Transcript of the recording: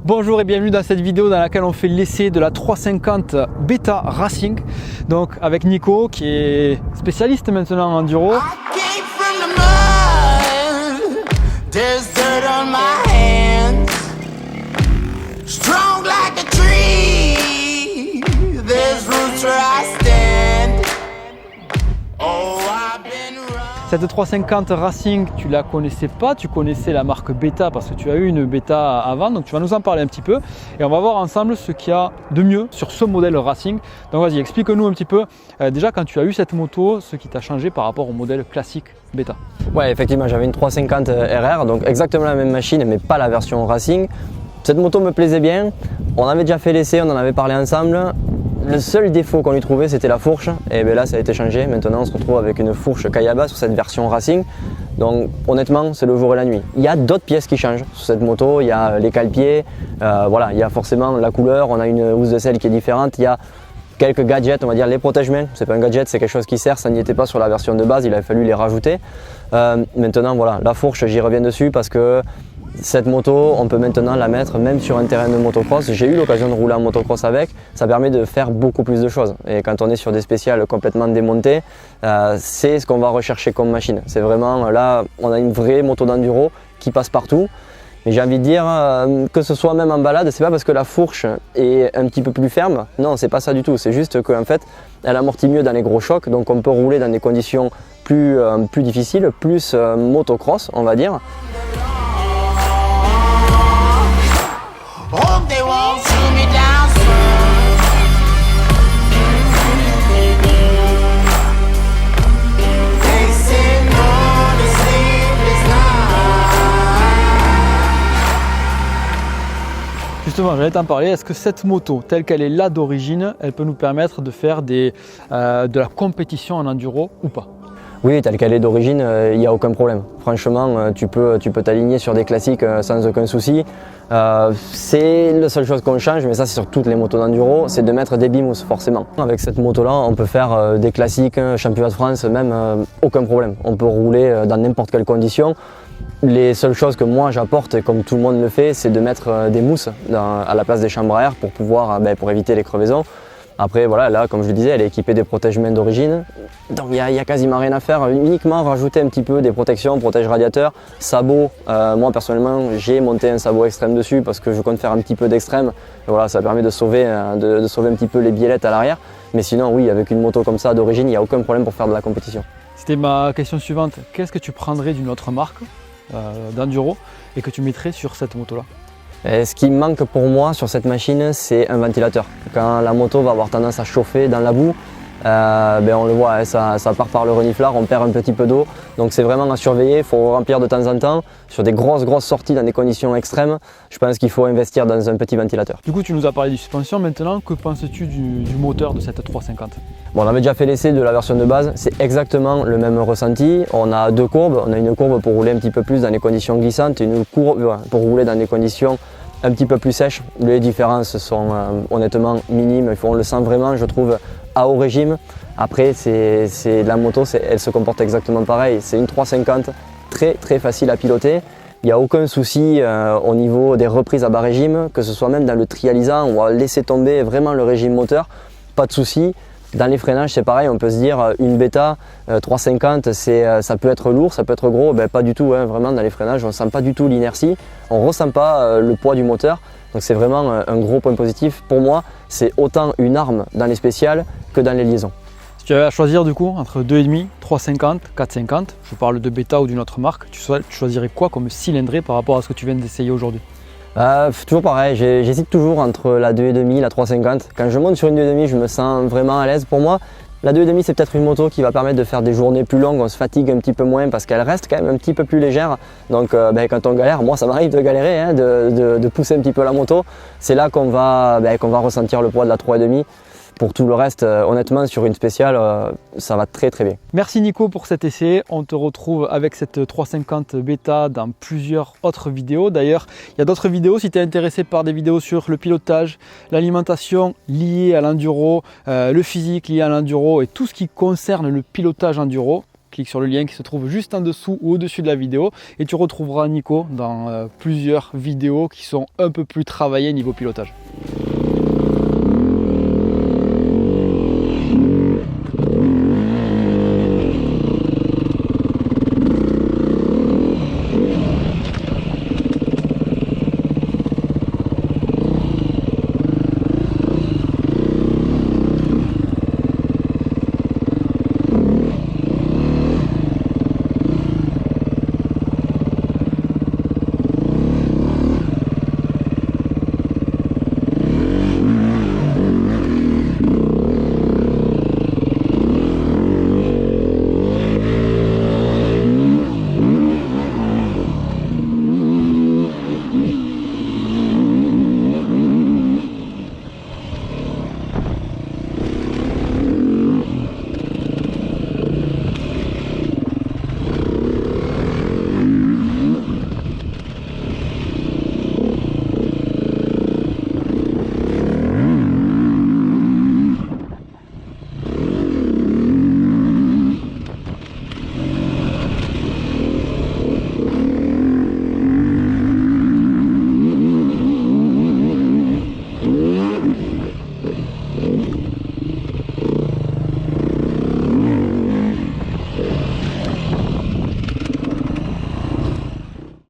Bonjour et bienvenue dans cette vidéo dans laquelle on fait l'essai de la 350 Beta Racing. Donc avec Nico qui est spécialiste maintenant en enduro. Cette 350 Racing, tu la connaissais pas, tu connaissais la marque Beta parce que tu as eu une Beta avant, donc tu vas nous en parler un petit peu et on va voir ensemble ce qu'il y a de mieux sur ce modèle Racing. Donc vas-y, explique-nous un petit peu, déjà quand tu as eu cette moto, ce qui t'a changé par rapport au modèle classique Beta. Ouais, effectivement, j'avais une 350 RR, donc exactement la même machine mais pas la version Racing. Cette moto me plaisait bien, on avait déjà fait l'essai, on en avait parlé ensemble. Le seul défaut qu'on lui trouvait, c'était la fourche, et bien là ça a été changé. Maintenant on se retrouve avec une fourche Kayaba sur cette version Racing. Donc honnêtement, c'est le jour et la nuit. Il y a d'autres pièces qui changent sur cette moto, il y a les cale-pieds, voilà, il y a forcément la couleur, on a une housse de selle qui est différente, il y a quelques gadgets, on va dire les protège-mains. C'est pas un gadget, c'est quelque chose qui sert, ça n'y était pas sur la version de base, il a fallu les rajouter. Maintenant voilà, la fourche, j'y reviens dessus parce que cette moto, on peut maintenant la mettre même sur un terrain de motocross. J'ai eu l'occasion de rouler en motocross avec, ça permet de faire beaucoup plus de choses. Et quand on est sur des spéciales complètement démontées, c'est ce qu'on va rechercher comme machine. C'est vraiment, là, on a une vraie moto d'enduro qui passe partout. Mais j'ai envie de dire que ce soit même en balade, c'est pas parce que la fourche est un petit peu plus ferme, non, c'est pas ça du tout. C'est juste qu'en fait, elle amortit mieux dans les gros chocs, donc on peut rouler dans des conditions plus difficiles, plus motocross, on va dire. Justement, j'allais t'en parler, est-ce que cette moto, telle qu'elle est là d'origine, elle peut nous permettre de faire de la compétition en enduro ou pas? Oui, telle qu'elle est d'origine, il n'y a aucun problème. Franchement, tu peux t'aligner sur des classiques sans aucun souci. C'est la seule chose qu'on change, mais ça c'est sur toutes les motos d'enduro, c'est de mettre des bimous forcément. Avec cette moto-là, on peut faire des classiques, championnat de France, même aucun problème. On peut rouler dans n'importe quelle condition. Les seules choses que moi j'apporte, comme tout le monde le fait, c'est de mettre des mousses à la place des chambres à air pour pouvoir, pour éviter les crevaisons. Après voilà, là comme je le disais, elle est équipée des protège-mains d'origine, donc il n'y a quasiment rien à faire, uniquement rajouter un petit peu des protections, protège-radiateur, sabots. Moi personnellement j'ai monté un sabot extrême dessus parce que je compte faire un petit peu d'extrême, voilà, ça permet de sauver un petit peu les biellettes à l'arrière, mais sinon oui, avec une moto comme ça d'origine, il n'y a aucun problème pour faire de la compétition. C'était ma question suivante, qu'est-ce que tu prendrais d'une autre marque d'enduro et que tu mettrais sur cette moto-là? Et ce qui manque pour moi sur cette machine, c'est un ventilateur. Quand la moto va avoir tendance à chauffer dans la boue, on le voit, hein, ça part par le reniflard, on perd un petit peu d'eau. Donc c'est vraiment à surveiller, il faut remplir de temps en temps. Sur des grosses sorties dans des conditions extrêmes, je pense qu'il faut investir dans un petit ventilateur. Du coup, tu nous as parlé de suspension, maintenant, que penses-tu du moteur de cette 350? Bon, on avait déjà fait l'essai de la version de base, c'est exactement le même ressenti. On a deux courbes, on a une courbe pour rouler un petit peu plus dans les conditions glissantes et une courbe pour rouler dans des conditions un petit peu plus sèches. Les différences sont honnêtement minimes, on le sent vraiment, je trouve, à haut régime. Après, la moto, elle se comporte exactement pareil. C'est une 350 très facile à piloter. Il n'y a aucun souci au niveau des reprises à bas régime, que ce soit même dans le trialisant, on va laisser tomber vraiment le régime moteur, pas de souci. Dans les freinages, c'est pareil, on peut se dire une Beta 350, ça peut être lourd, ça peut être gros, pas du tout, hein, vraiment dans les freinages, on ne sent pas du tout l'inertie, on ne ressent pas le poids du moteur, donc c'est vraiment un gros point positif. Pour moi, c'est autant une arme dans les spéciales que dans les liaisons. Si tu avais à choisir du coup entre 2,5, 350, 450, je parle de Beta ou d'une autre marque, tu choisirais quoi comme cylindrée par rapport à ce que tu viens d'essayer aujourd'hui? Toujours pareil, j'hésite toujours entre la 2,5 et la 350. Quand je monte sur une 2,5, je me sens vraiment à l'aise. Pour moi, la 2,5 c'est peut-être une moto qui va permettre de faire des journées plus longues, on se fatigue un petit peu moins parce qu'elle reste quand même un petit peu plus légère. Donc quand on galère, moi ça m'arrive de galérer, hein, de pousser un petit peu la moto. C'est là qu'on va ressentir le poids de la 3,5. Pour tout le reste, honnêtement, sur une spéciale, ça va très bien. Merci Nico pour cet essai. On te retrouve avec cette 350 Beta dans plusieurs autres vidéos. D'ailleurs, il y a d'autres vidéos si tu es intéressé par des vidéos sur le pilotage, l'alimentation liée à l'enduro, le physique lié à l'enduro et tout ce qui concerne le pilotage enduro. clique sur le lien qui se trouve juste en dessous ou au-dessus de la vidéo et tu retrouveras Nico dans plusieurs vidéos qui sont un peu plus travaillées niveau pilotage.